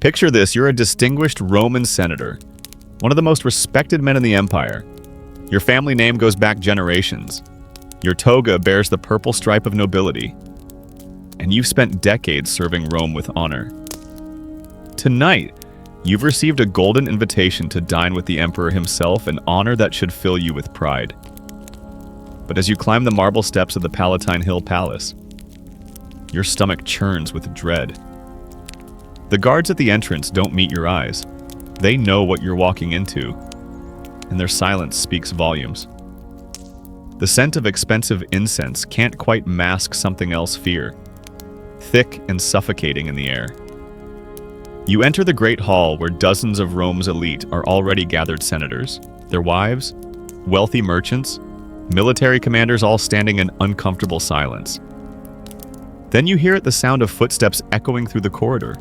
Picture this, you're a distinguished Roman senator, one of the most respected men in the empire. Your family name goes back generations. Your toga bears the purple stripe of nobility. And you've spent decades serving Rome with honor. Tonight, you've received a golden invitation to dine with the emperor himself, an honor that should fill you with pride. But as you climb the marble steps of the Palatine Hill Palace, your stomach churns with dread. The guards at the entrance don't meet your eyes. They know what you're walking into, and their silence speaks volumes. The scent of expensive incense can't quite mask something else, fear, thick and suffocating in the air. You enter the great hall where dozens of Rome's elite are already gathered senators, their wives, wealthy merchants, military commanders all standing in uncomfortable silence. Then you hear the sound of footsteps echoing through the corridor,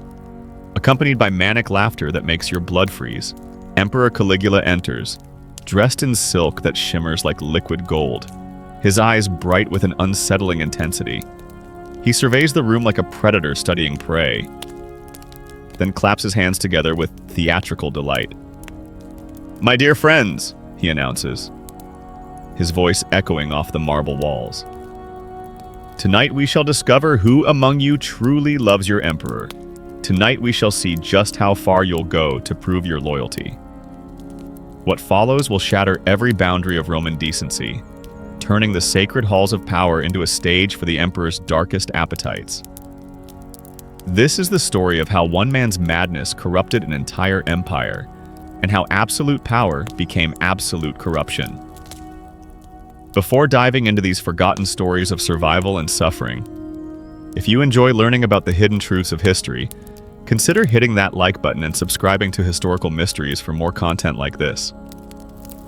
accompanied by manic laughter that makes your blood freeze. Emperor Caligula enters, dressed in silk that shimmers like liquid gold, his eyes bright with an unsettling intensity. He surveys the room like a predator studying prey, then claps his hands together with theatrical delight. "My dear friends," he announces, his voice echoing off the marble walls. "Tonight we shall discover who among you truly loves your emperor. Tonight we shall see just how far you'll go to prove your loyalty." What follows will shatter every boundary of Roman decency, turning the sacred halls of power into a stage for the emperor's darkest appetites. This is the story of how one man's madness corrupted an entire empire, and how absolute power became absolute corruption. Before diving into these forgotten stories of survival and suffering, if you enjoy learning about the hidden truths of history, consider hitting that like button and subscribing to Historical Mysteries for more content like this.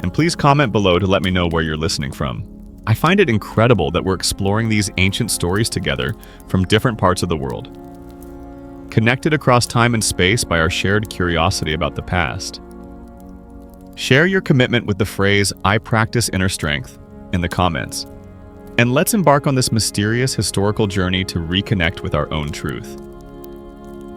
And please comment below to let me know where you're listening from. I find it incredible that we're exploring these ancient stories together from different parts of the world, connected across time and space by our shared curiosity about the past. Share your commitment with the phrase, "I practice inner strength," in the comments. And let's embark on this mysterious historical journey to reconnect with our own truth.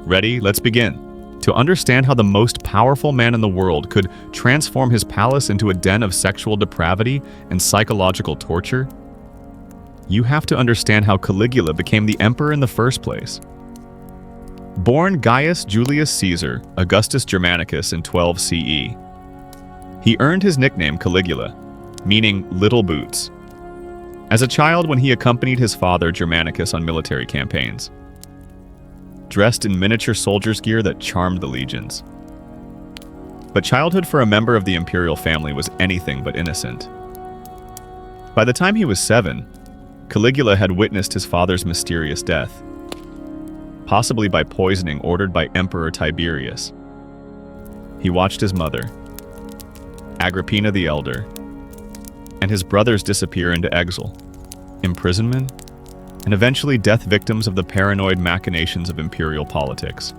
Ready? Let's begin. To understand how the most powerful man in the world could transform his palace into a den of sexual depravity and psychological torture, you have to understand how Caligula became the emperor in the first place. Born Gaius Julius Caesar Augustus Germanicus in 12 CE, he earned his nickname Caligula, meaning little boots, as a child when he accompanied his father Germanicus on military campaigns, dressed in miniature soldier's gear that charmed the legions. But childhood for a member of the imperial family was anything but innocent. By the time he was 7, Caligula had witnessed his father's mysterious death, possibly by poisoning ordered by Emperor Tiberius. He watched his mother, Agrippina the Elder, and his brothers disappear into exile, imprisonment, and eventually death, victims of the paranoid machinations of imperial politics.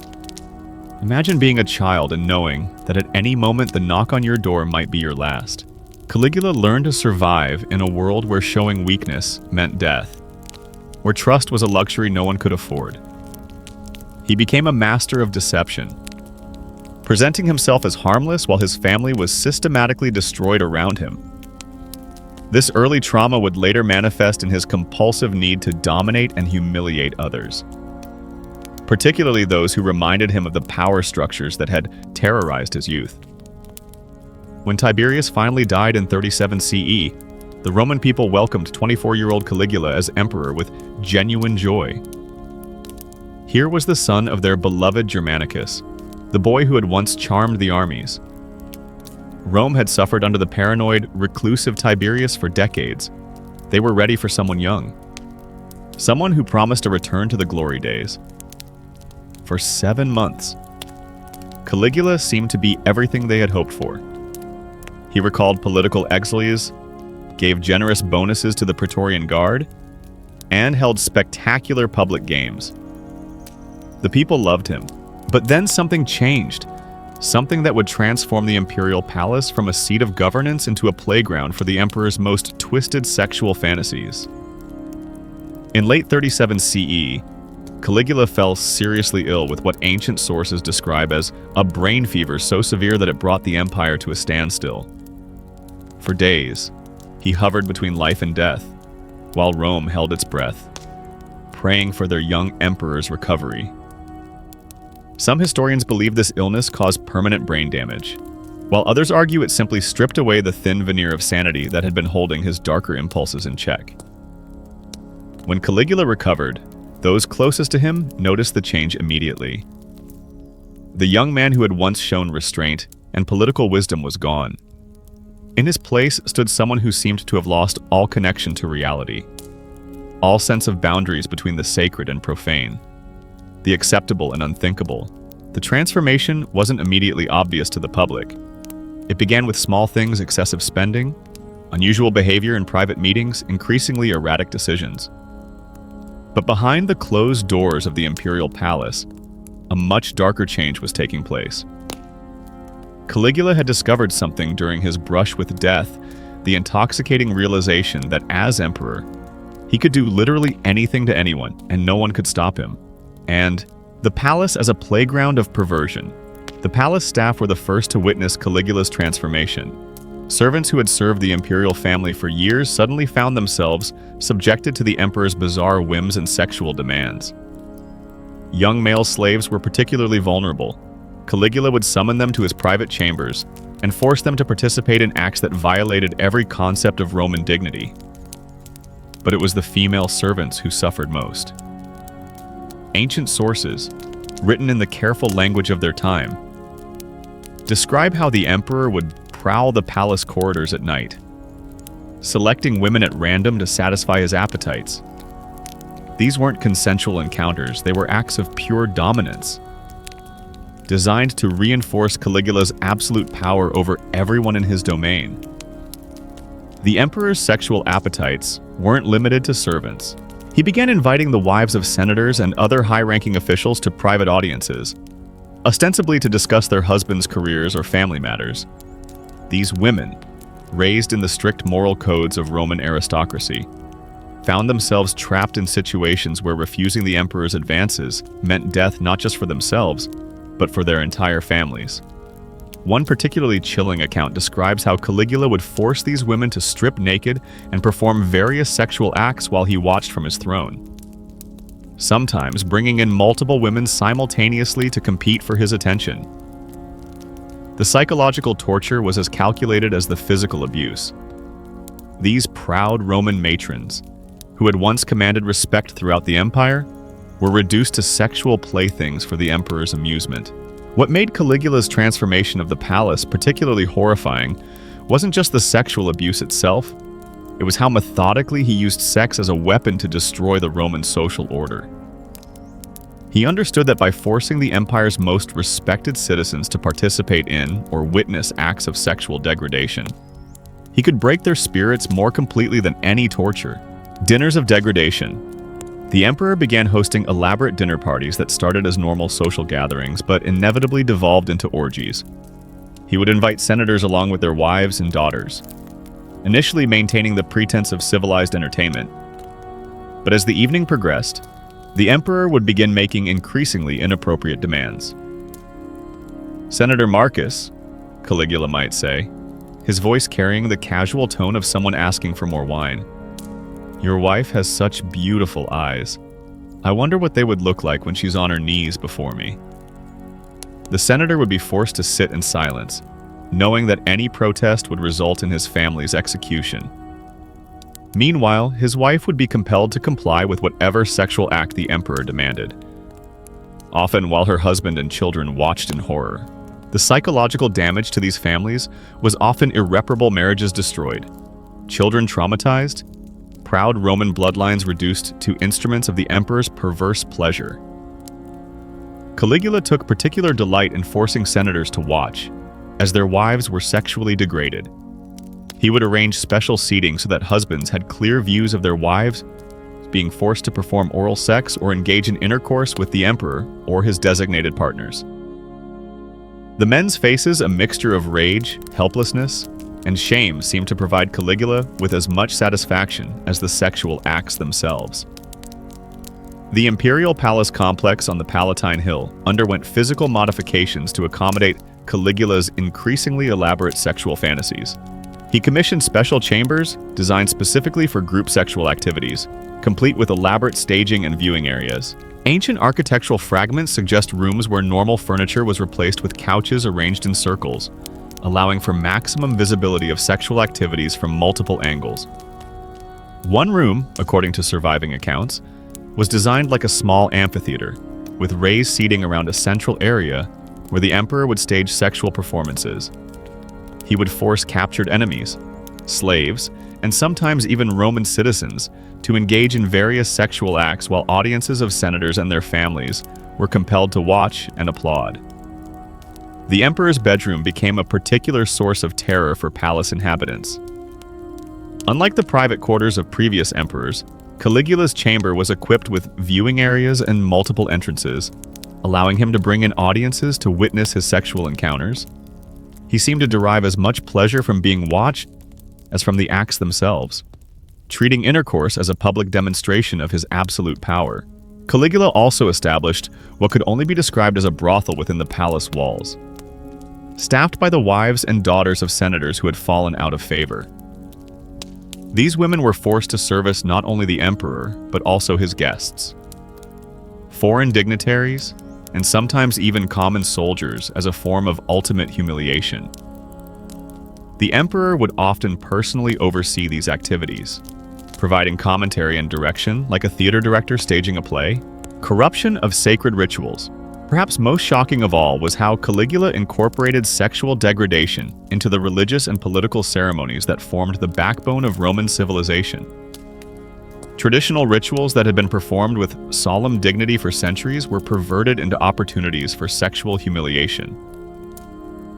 Imagine being a child and knowing that at any moment the knock on your door might be your last. Caligula learned to survive in a world where showing weakness meant death, where trust was a luxury no one could afford. He became a master of deception, presenting himself as harmless while his family was systematically destroyed around him. This early trauma would later manifest in his compulsive need to dominate and humiliate others, particularly those who reminded him of the power structures that had terrorized his youth. When Tiberius finally died in 37 CE, the Roman people welcomed 24-year-old Caligula as emperor with genuine joy. Here was the son of their beloved Germanicus, the boy who had once charmed the armies. Rome had suffered under the paranoid, reclusive Tiberius for decades. They were ready for someone young, someone who promised a return to the glory days. For 7 months, Caligula seemed to be everything they had hoped for. He recalled political exiles, gave generous bonuses to the Praetorian Guard, and held spectacular public games. The people loved him, but then something changed. Something that would transform the imperial palace from a seat of governance into a playground for the emperor's most twisted sexual fantasies. In late 37 CE, Caligula fell seriously ill with what ancient sources describe as a brain fever so severe that it brought the empire to a standstill. For days, he hovered between life and death, while Rome held its breath, praying for their young emperor's recovery. Some historians believe this illness caused permanent brain damage, while others argue it simply stripped away the thin veneer of sanity that had been holding his darker impulses in check. When Caligula recovered, those closest to him noticed the change immediately. The young man who had once shown restraint and political wisdom was gone. In his place stood someone who seemed to have lost all connection to reality, all sense of boundaries between the sacred and profane, the acceptable and unthinkable. The transformation wasn't immediately obvious to the public. It began with small things: excessive spending, unusual behavior in private meetings, increasingly erratic decisions. But behind the closed doors of the imperial palace, a much darker change was taking place. Caligula had discovered something during his brush with death, the intoxicating realization that as emperor, he could do literally anything to anyone and no one could stop him. And the palace as a playground of perversion. The palace staff were the first to witness Caligula's transformation. Servants who had served the imperial family for years suddenly found themselves subjected to the emperor's bizarre whims and sexual demands. Young male slaves were particularly vulnerable. Caligula would summon them to his private chambers and force them to participate in acts that violated every concept of Roman dignity. But it was the female servants who suffered most. Ancient sources, written in the careful language of their time, describe how the emperor would prowl the palace corridors at night, selecting women at random to satisfy his appetites. These weren't consensual encounters, they were acts of pure dominance, designed to reinforce Caligula's absolute power over everyone in his domain. The emperor's sexual appetites weren't limited to servants. He began inviting the wives of senators and other high-ranking officials to private audiences, ostensibly to discuss their husbands' careers or family matters. These women, raised in the strict moral codes of Roman aristocracy, found themselves trapped in situations where refusing the emperor's advances meant death not just for themselves, but for their entire families. One particularly chilling account describes how Caligula would force these women to strip naked and perform various sexual acts while he watched from his throne, sometimes bringing in multiple women simultaneously to compete for his attention. The psychological torture was as calculated as the physical abuse. These proud Roman matrons, who had once commanded respect throughout the empire, were reduced to sexual playthings for the emperor's amusement. What made Caligula's transformation of the palace particularly horrifying wasn't just the sexual abuse itself, it was how methodically he used sex as a weapon to destroy the Roman social order. He understood that by forcing the empire's most respected citizens to participate in or witness acts of sexual degradation, he could break their spirits more completely than any torture. Dinners of degradation. The emperor began hosting elaborate dinner parties that started as normal social gatherings but inevitably devolved into orgies. He would invite senators along with their wives and daughters, initially maintaining the pretense of civilized entertainment. But as the evening progressed, the emperor would begin making increasingly inappropriate demands. "Senator Marcus," Caligula might say, his voice carrying the casual tone of someone asking for more wine, "your wife has such beautiful eyes. I wonder what they would look like when she's on her knees before me." The senator would be forced to sit in silence, knowing that any protest would result in his family's execution. Meanwhile, his wife would be compelled to comply with whatever sexual act the emperor demanded, often while her husband and children watched in horror. The psychological damage to these families was often irreparable: marriages destroyed, children traumatized, proud Roman bloodlines reduced to instruments of the emperor's perverse pleasure. Caligula took particular delight in forcing senators to watch, as their wives were sexually degraded. He would arrange special seating so that husbands had clear views of their wives being forced to perform oral sex or engage in intercourse with the emperor or his designated partners. The men's faces, a mixture of rage, helplessness, and shame, seemed to provide Caligula with as much satisfaction as the sexual acts themselves. The imperial palace complex on the Palatine Hill underwent physical modifications to accommodate Caligula's increasingly elaborate sexual fantasies. He commissioned special chambers designed specifically for group sexual activities, complete with elaborate staging and viewing areas. Ancient architectural fragments suggest rooms where normal furniture was replaced with couches arranged in circles, allowing for maximum visibility of sexual activities from multiple angles. One room, according to surviving accounts, was designed like a small amphitheater, with raised seating around a central area where the emperor would stage sexual performances. He would force captured enemies, slaves, and sometimes even Roman citizens to engage in various sexual acts while audiences of senators and their families were compelled to watch and applaud. The emperor's bedroom became a particular source of terror for palace inhabitants. Unlike the private quarters of previous emperors, Caligula's chamber was equipped with viewing areas and multiple entrances, allowing him to bring in audiences to witness his sexual encounters. He seemed to derive as much pleasure from being watched as from the acts themselves, treating intercourse as a public demonstration of his absolute power. Caligula also established what could only be described as a brothel within the palace walls, staffed by the wives and daughters of senators who had fallen out of favor. These women were forced to service not only the emperor, but also his guests, foreign dignitaries, and sometimes even common soldiers as a form of ultimate humiliation. The emperor would often personally oversee these activities, providing commentary and direction like a theater director staging a play. Corruption of sacred rituals. Perhaps most shocking of all was how Caligula incorporated sexual degradation into the religious and political ceremonies that formed the backbone of Roman civilization. Traditional rituals that had been performed with solemn dignity for centuries were perverted into opportunities for sexual humiliation.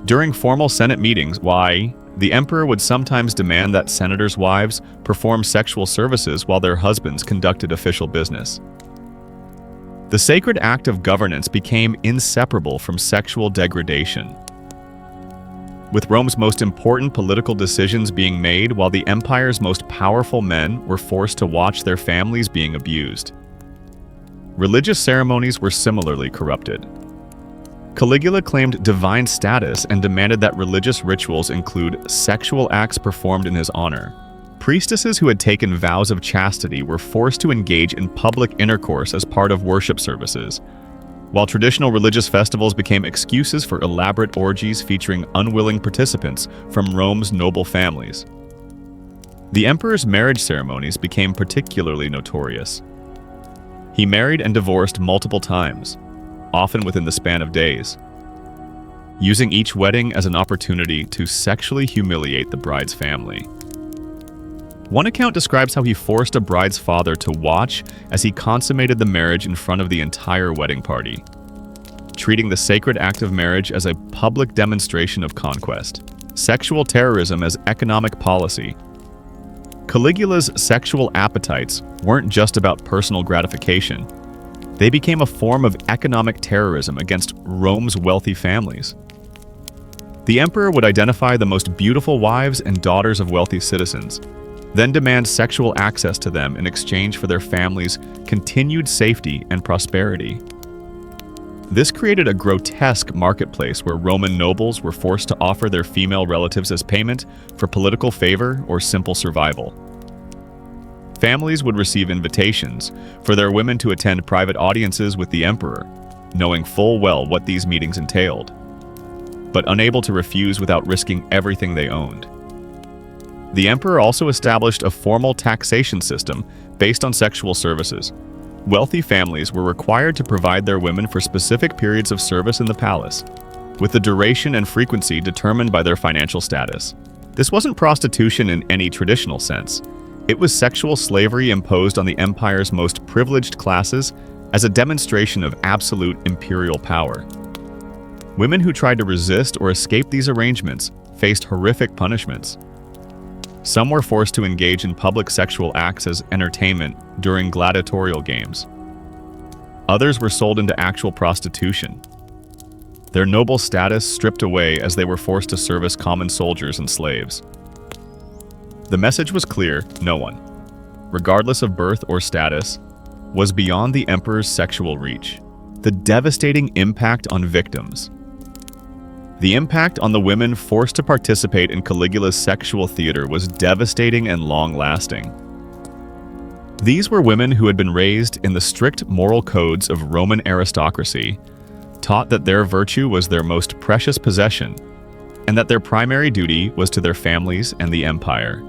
During formal Senate meetings, the emperor would sometimes demand that senators' wives perform sexual services while their husbands conducted official business. The sacred act of governance became inseparable from sexual degradation, with Rome's most important political decisions being made while the empire's most powerful men were forced to watch their families being abused. Religious ceremonies were similarly corrupted. Caligula claimed divine status and demanded that religious rituals include sexual acts performed in his honor. Priestesses who had taken vows of chastity were forced to engage in public intercourse as part of worship services, while traditional religious festivals became excuses for elaborate orgies featuring unwilling participants from Rome's noble families. The emperor's marriage ceremonies became particularly notorious. He married and divorced multiple times, often within the span of days, using each wedding as an opportunity to sexually humiliate the bride's family. One account describes how he forced a bride's father to watch as he consummated the marriage in front of the entire wedding party, treating the sacred act of marriage as a public demonstration of conquest. Sexual terrorism as economic policy. Caligula's sexual appetites weren't just about personal gratification. They became a form of economic terrorism against Rome's wealthy families. The emperor would identify the most beautiful wives and daughters of wealthy citizens, then demand sexual access to them in exchange for their families' continued safety and prosperity. This created a grotesque marketplace where Roman nobles were forced to offer their female relatives as payment for political favor or simple survival. Families would receive invitations for their women to attend private audiences with the emperor, knowing full well what these meetings entailed, but unable to refuse without risking everything they owned. The emperor also established a formal taxation system based on sexual services. Wealthy families were required to provide their women for specific periods of service in the palace, with the duration and frequency determined by their financial status. This wasn't prostitution in any traditional sense. It was sexual slavery imposed on the empire's most privileged classes as a demonstration of absolute imperial power. Women who tried to resist or escape these arrangements faced horrific punishments. Some were forced to engage in public sexual acts as entertainment during gladiatorial games. Others were sold into actual prostitution, their noble status stripped away as they were forced to service common soldiers and slaves. The message was clear: no one, regardless of birth or status, was beyond the emperor's sexual reach. The devastating impact on victims. The impact on the women forced to participate in Caligula's sexual theater was devastating and long-lasting. These were women who had been raised in the strict moral codes of Roman aristocracy, taught that their virtue was their most precious possession, and that their primary duty was to their families and the empire.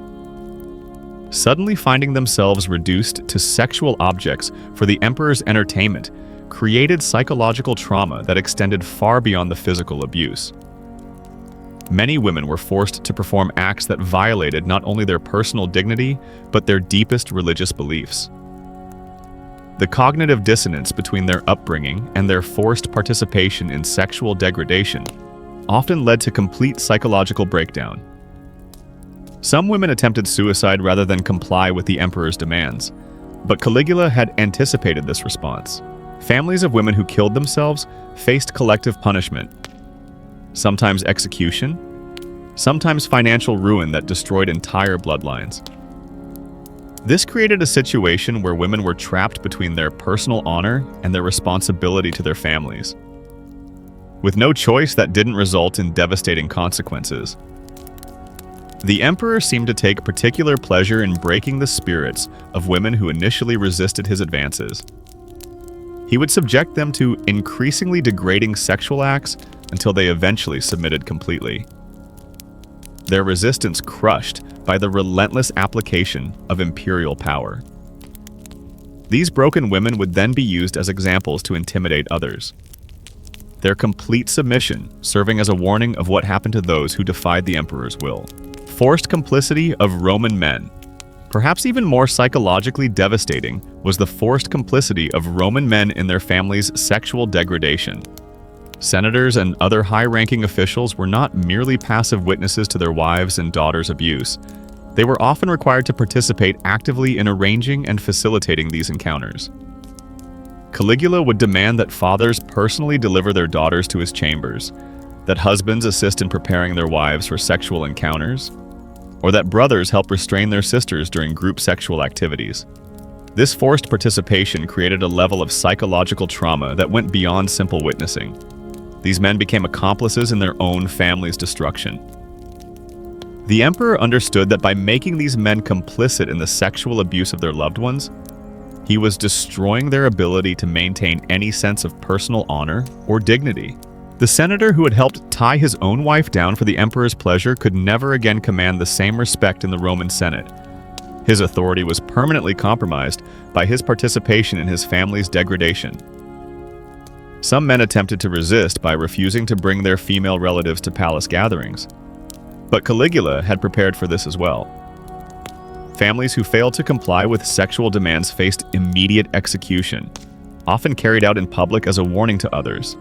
Suddenly finding themselves reduced to sexual objects for the emperor's entertainment created psychological trauma that extended far beyond the physical abuse. Many women were forced to perform acts that violated not only their personal dignity, but their deepest religious beliefs. The cognitive dissonance between their upbringing and their forced participation in sexual degradation often led to complete psychological breakdown. Some women attempted suicide rather than comply with the emperor's demands, but Caligula had anticipated this response. Families of women who killed themselves faced collective punishment, sometimes execution, sometimes financial ruin that destroyed entire bloodlines. This created a situation where women were trapped between their personal honor and their responsibility to their families. With no choice, that didn't result in devastating consequences. The emperor seemed to take particular pleasure in breaking the spirits of women who initially resisted his advances. He would subject them to increasingly degrading sexual acts until they eventually submitted completely. Their resistance crushed by the relentless application of imperial power. These broken women would then be used as examples to intimidate others. Their complete submission serving as a warning of what happened to those who defied the emperor's will. Forced complicity of Roman men. Perhaps even more psychologically devastating was the forced complicity of Roman men in their families' sexual degradation. Senators and other high-ranking officials were not merely passive witnesses to their wives' and daughters' abuse. They were often required to participate actively in arranging and facilitating these encounters. Caligula would demand that fathers personally deliver their daughters to his chambers, that husbands assist in preparing their wives for sexual encounters, or that brothers help restrain their sisters during group sexual activities. This forced participation created a level of psychological trauma that went beyond simple witnessing. These men became accomplices in their own family's destruction. The emperor understood that by making these men complicit in the sexual abuse of their loved ones, he was destroying their ability to maintain any sense of personal honor or dignity. The senator who had helped tie his own wife down for the emperor's pleasure could never again command the same respect in the Roman Senate. His authority was permanently compromised by his participation in his family's degradation. Some men attempted to resist by refusing to bring their female relatives to palace gatherings, but Caligula had prepared for this as well. Families who failed to comply with sexual demands faced immediate execution, often carried out in public as a warning to others.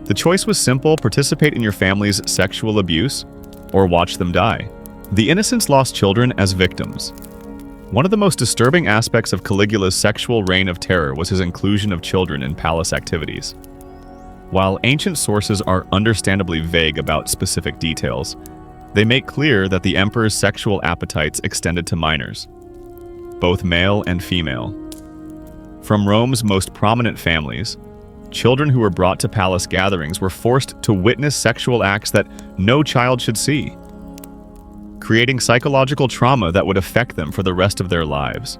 The choice was simple: participate in your family's sexual abuse, or watch them die. The innocents lost children as victims. One of the most disturbing aspects of Caligula's sexual reign of terror was his inclusion of children in palace activities. While ancient sources are understandably vague about specific details, they make clear that the emperor's sexual appetites extended to minors, both male and female. From Rome's most prominent families, children who were brought to palace gatherings were forced to witness sexual acts that no child should see, creating psychological trauma that would affect them for the rest of their lives.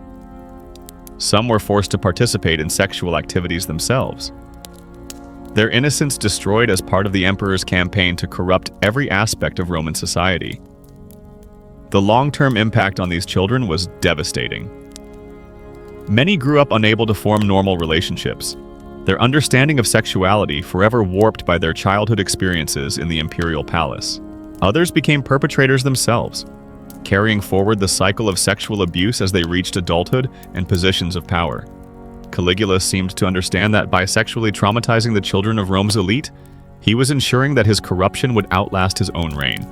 Some were forced to participate in sexual activities themselves, their innocence destroyed as part of the emperor's campaign to corrupt every aspect of Roman society. The long-term impact on these children was devastating. Many grew up unable to form normal relationships, their understanding of sexuality forever warped by their childhood experiences in the imperial palace. Others became perpetrators themselves, carrying forward the cycle of sexual abuse as they reached adulthood and positions of power. Caligula seemed to understand that by sexually traumatizing the children of Rome's elite, he was ensuring that his corruption would outlast his own reign.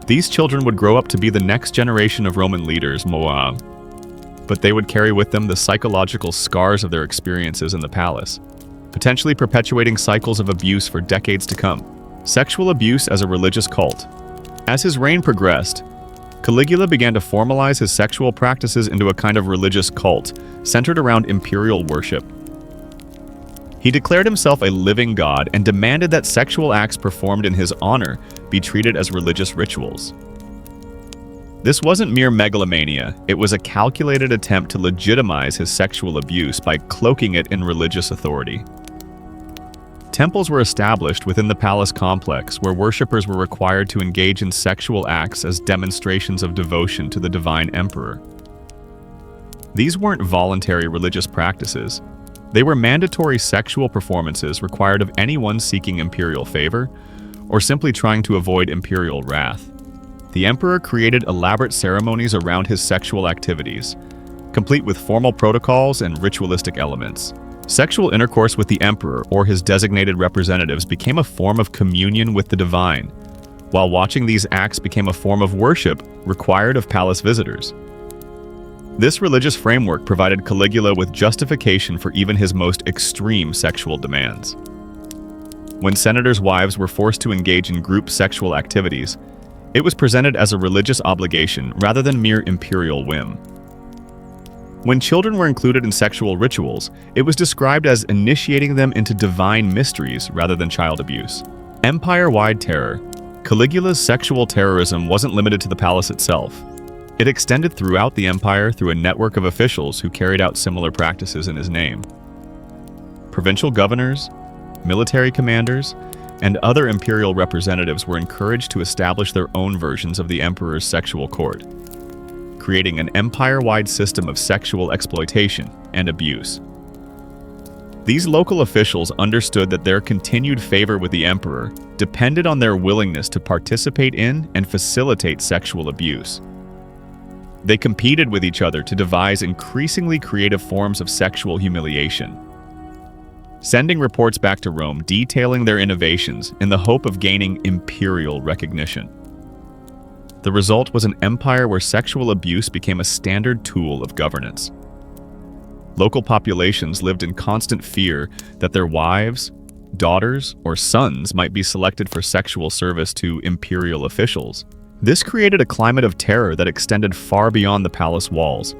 These children would grow up to be the next generation of Roman leaders, but they would carry with them the psychological scars of their experiences in the palace, potentially perpetuating cycles of abuse for decades to come. Sexual abuse as a religious cult. As his reign progressed, Caligula began to formalize his sexual practices into a kind of religious cult, centered around imperial worship. He declared himself a living god and demanded that sexual acts performed in his honor be treated as religious rituals. This wasn't mere megalomania, it was a calculated attempt to legitimize his sexual abuse by cloaking it in religious authority. Temples were established within the palace complex where worshippers were required to engage in sexual acts as demonstrations of devotion to the divine emperor. These weren't voluntary religious practices. They were mandatory sexual performances required of anyone seeking imperial favor or simply trying to avoid imperial wrath. The emperor created elaborate ceremonies around his sexual activities, complete with formal protocols and ritualistic elements. Sexual intercourse with the emperor or his designated representatives became a form of communion with the divine, while watching these acts became a form of worship required of palace visitors. This religious framework provided Caligula with justification for even his most extreme sexual demands. When senators' wives were forced to engage in group sexual activities, it was presented as a religious obligation rather than mere imperial whim. When children were included in sexual rituals, it was described as initiating them into divine mysteries rather than child abuse. Empire-wide terror. Caligula's sexual terrorism wasn't limited to the palace itself. It extended throughout the empire through a network of officials who carried out similar practices in his name. Provincial governors, military commanders, and other imperial representatives were encouraged to establish their own versions of the emperor's sexual court, creating an empire-wide system of sexual exploitation and abuse. These local officials understood that their continued favor with the emperor depended on their willingness to participate in and facilitate sexual abuse. They competed with each other to devise increasingly creative forms of sexual humiliation, sending reports back to Rome detailing their innovations in the hope of gaining imperial recognition. The result was an empire where sexual abuse became a standard tool of governance. Local populations lived in constant fear that their wives, daughters, or sons might be selected for sexual service to imperial officials. This created a climate of terror that extended far beyond the palace walls,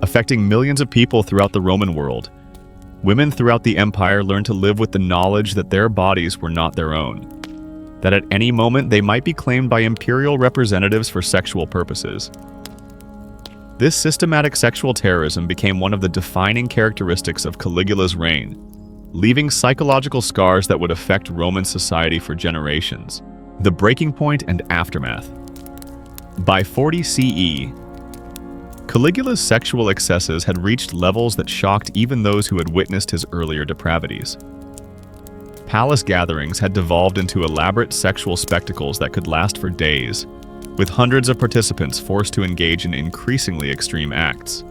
affecting millions of people throughout the Roman world. Women throughout the empire learned to live with the knowledge that their bodies were not their own, that at any moment they might be claimed by imperial representatives for sexual purposes. This systematic sexual terrorism became one of the defining characteristics of Caligula's reign, leaving psychological scars that would affect Roman society for generations. The breaking point and aftermath. By 40 CE, Caligula's sexual excesses had reached levels that shocked even those who had witnessed his earlier depravities. Palace gatherings had devolved into elaborate sexual spectacles that could last for days, with hundreds of participants forced to engage in increasingly extreme acts.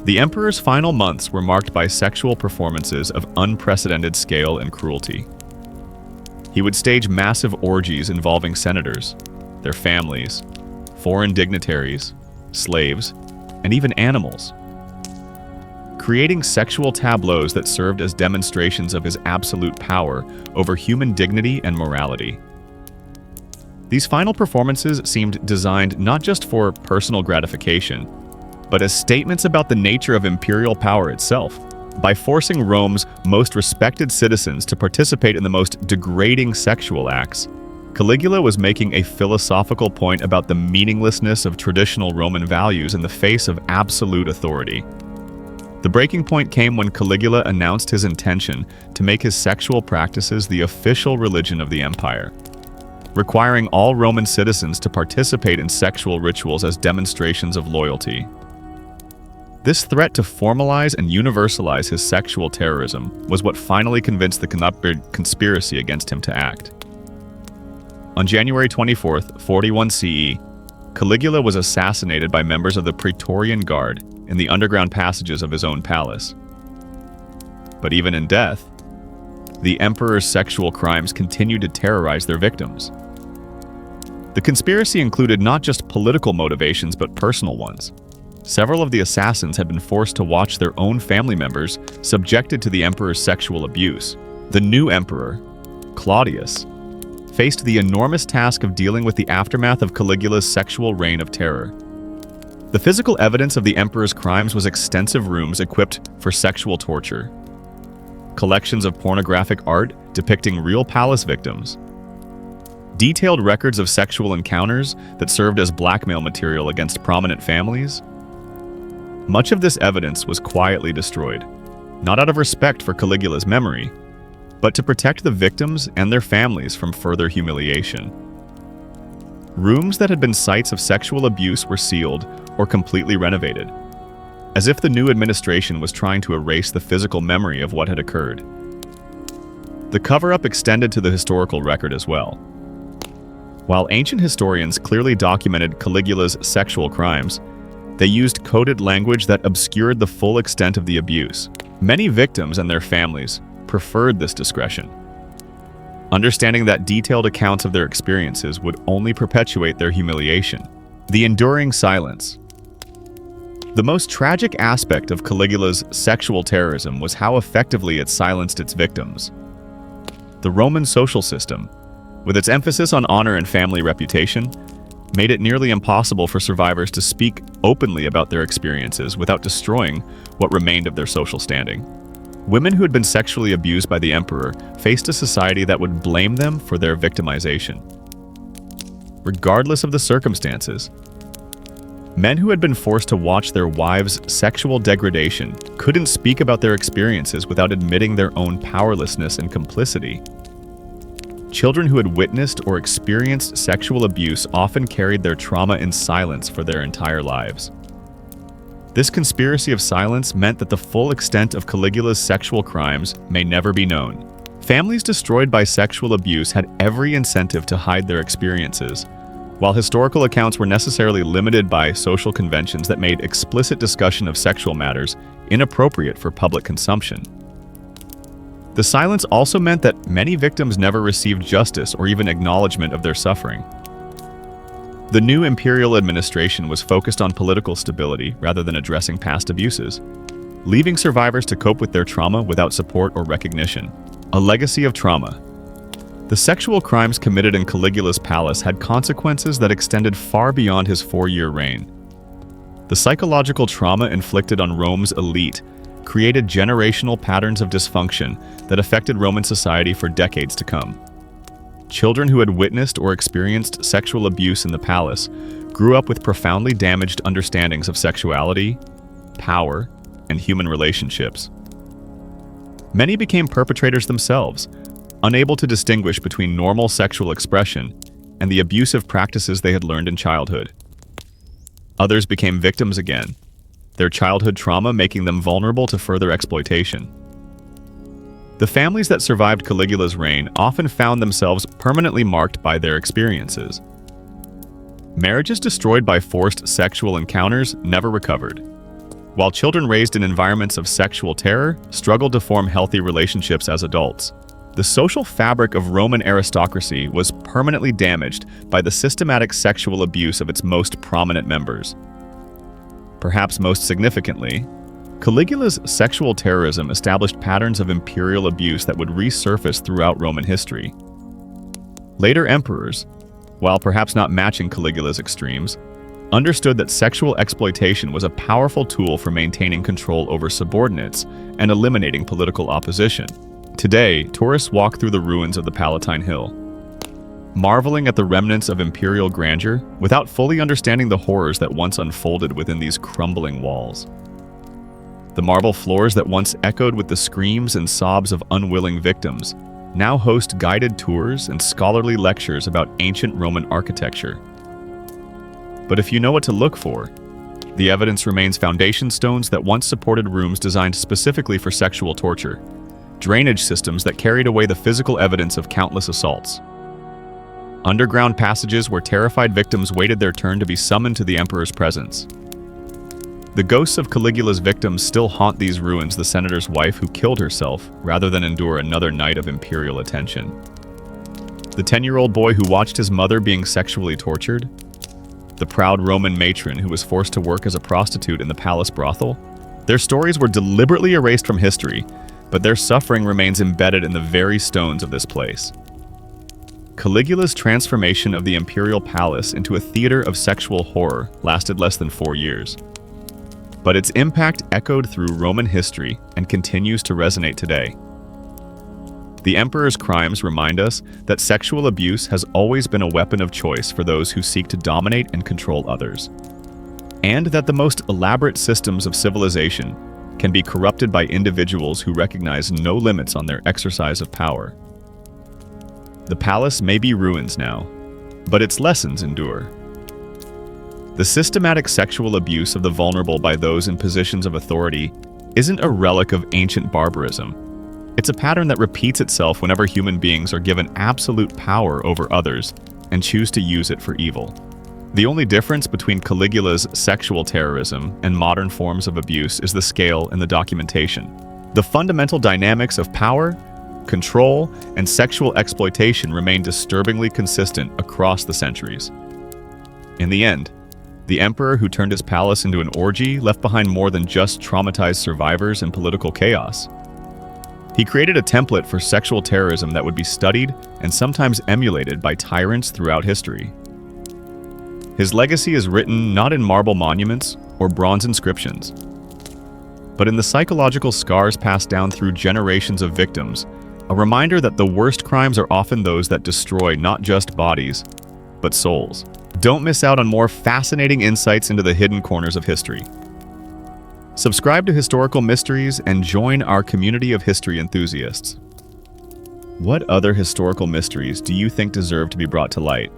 The emperor's final months were marked by sexual performances of unprecedented scale and cruelty. He would stage massive orgies involving senators, their families, foreign dignitaries, slaves, and even animals, creating sexual tableaus that served as demonstrations of his absolute power over human dignity and morality. These final performances seemed designed not just for personal gratification, but as statements about the nature of imperial power itself. By forcing Rome's most respected citizens to participate in the most degrading sexual acts, Caligula was making a philosophical point about the meaninglessness of traditional Roman values in the face of absolute authority. The breaking point came when Caligula announced his intention to make his sexual practices the official religion of the empire, requiring all Roman citizens to participate in sexual rituals as demonstrations of loyalty. This threat to formalize and universalize his sexual terrorism was what finally convinced the conspiracy against him to act. On January 24, 41 CE, Caligula was assassinated by members of the Praetorian Guard in the underground passages of his own palace. But even in death, the emperor's sexual crimes continued to terrorize their victims. The conspiracy included not just political motivations but personal ones. Several of the assassins had been forced to watch their own family members subjected to the emperor's sexual abuse. The new emperor, Claudius, faced the enormous task of dealing with the aftermath of Caligula's sexual reign of terror. The physical evidence of the emperor's crimes was extensive rooms equipped for sexual torture, collections of pornographic art depicting real palace victims, detailed records of sexual encounters that served as blackmail material against prominent families. Much of this evidence was quietly destroyed, not out of respect for Caligula's memory, but to protect the victims and their families from further humiliation. Rooms that had been sites of sexual abuse were sealed or completely renovated, as if the new administration was trying to erase the physical memory of what had occurred. The cover-up extended to the historical record as well. While ancient historians clearly documented Caligula's sexual crimes, they used coded language that obscured the full extent of the abuse. Many victims and their families preferred this discretion, understanding that detailed accounts of their experiences would only perpetuate their humiliation. The enduring silence. The most tragic aspect of Caligula's sexual terrorism was how effectively it silenced its victims. The Roman social system, with its emphasis on honor and family reputation, made it nearly impossible for survivors to speak openly about their experiences without destroying what remained of their social standing. Women who had been sexually abused by the emperor faced a society that would blame them for their victimization, regardless of the circumstances. Men who had been forced to watch their wives' sexual degradation couldn't speak about their experiences without admitting their own powerlessness and complicity. Children who had witnessed or experienced sexual abuse often carried their trauma in silence for their entire lives. This conspiracy of silence meant that the full extent of Caligula's sexual crimes may never be known. Families destroyed by sexual abuse had every incentive to hide their experiences, while historical accounts were necessarily limited by social conventions that made explicit discussion of sexual matters inappropriate for public consumption. The silence also meant that many victims never received justice or even acknowledgement of their suffering. The new imperial administration was focused on political stability rather than addressing past abuses, leaving survivors to cope with their trauma without support or recognition. A legacy of trauma. The sexual crimes committed in Caligula's palace had consequences that extended far beyond his 4-year reign. The psychological trauma inflicted on Rome's elite created generational patterns of dysfunction that affected Roman society for decades to come. Children who had witnessed or experienced sexual abuse in the palace grew up with profoundly damaged understandings of sexuality, power, and human relationships. Many became perpetrators themselves, unable to distinguish between normal sexual expression and the abusive practices they had learned in childhood. Others became victims again, their childhood trauma making them vulnerable to further exploitation. The families that survived Caligula's reign often found themselves permanently marked by their experiences. Marriages destroyed by forced sexual encounters never recovered, while children raised in environments of sexual terror struggled to form healthy relationships as adults. The social fabric of Roman aristocracy was permanently damaged by the systematic sexual abuse of its most prominent members. Perhaps most significantly, Caligula's sexual terrorism established patterns of imperial abuse that would resurface throughout Roman history. Later emperors, while perhaps not matching Caligula's extremes, understood that sexual exploitation was a powerful tool for maintaining control over subordinates and eliminating political opposition. Today, tourists walk through the ruins of the Palatine Hill, marveling at the remnants of imperial grandeur without fully understanding the horrors that once unfolded within these crumbling walls. The marble floors that once echoed with the screams and sobs of unwilling victims now host guided tours and scholarly lectures about ancient Roman architecture. But if you know what to look for, the evidence remains foundation stones that once supported rooms designed specifically for sexual torture, drainage systems that carried away the physical evidence of countless assaults, underground passages where terrified victims waited their turn to be summoned to the emperor's presence. The ghosts of Caligula's victims still haunt these ruins, the senator's wife who killed herself rather than endure another night of imperial attention. The 10-year-old boy who watched his mother being sexually tortured. The proud Roman matron who was forced to work as a prostitute in the palace brothel. Their stories were deliberately erased from history, but their suffering remains embedded in the very stones of this place. Caligula's transformation of the imperial palace into a theater of sexual horror lasted less than 4 years. But its impact echoed through Roman history and continues to resonate today. The emperor's crimes remind us that sexual abuse has always been a weapon of choice for those who seek to dominate and control others, and that the most elaborate systems of civilization can be corrupted by individuals who recognize no limits on their exercise of power. The palace may be ruins now, but its lessons endure. The systematic sexual abuse of the vulnerable by those in positions of authority isn't a relic of ancient barbarism. It's a pattern that repeats itself whenever human beings are given absolute power over others and choose to use it for evil. The only difference between Caligula's sexual terrorism and modern forms of abuse is the scale and the documentation. The fundamental dynamics of power, control, and sexual exploitation remain disturbingly consistent across the centuries. In the end, the emperor who turned his palace into an orgy left behind more than just traumatized survivors and political chaos. He created a template for sexual terrorism that would be studied and sometimes emulated by tyrants throughout history. His legacy is written not in marble monuments or bronze inscriptions, but in the psychological scars passed down through generations of victims, a reminder that the worst crimes are often those that destroy not just bodies, but souls. Don't miss out on more fascinating insights into the hidden corners of history. Subscribe to Historical Mysteries and join our community of history enthusiasts. What other historical mysteries do you think deserve to be brought to light?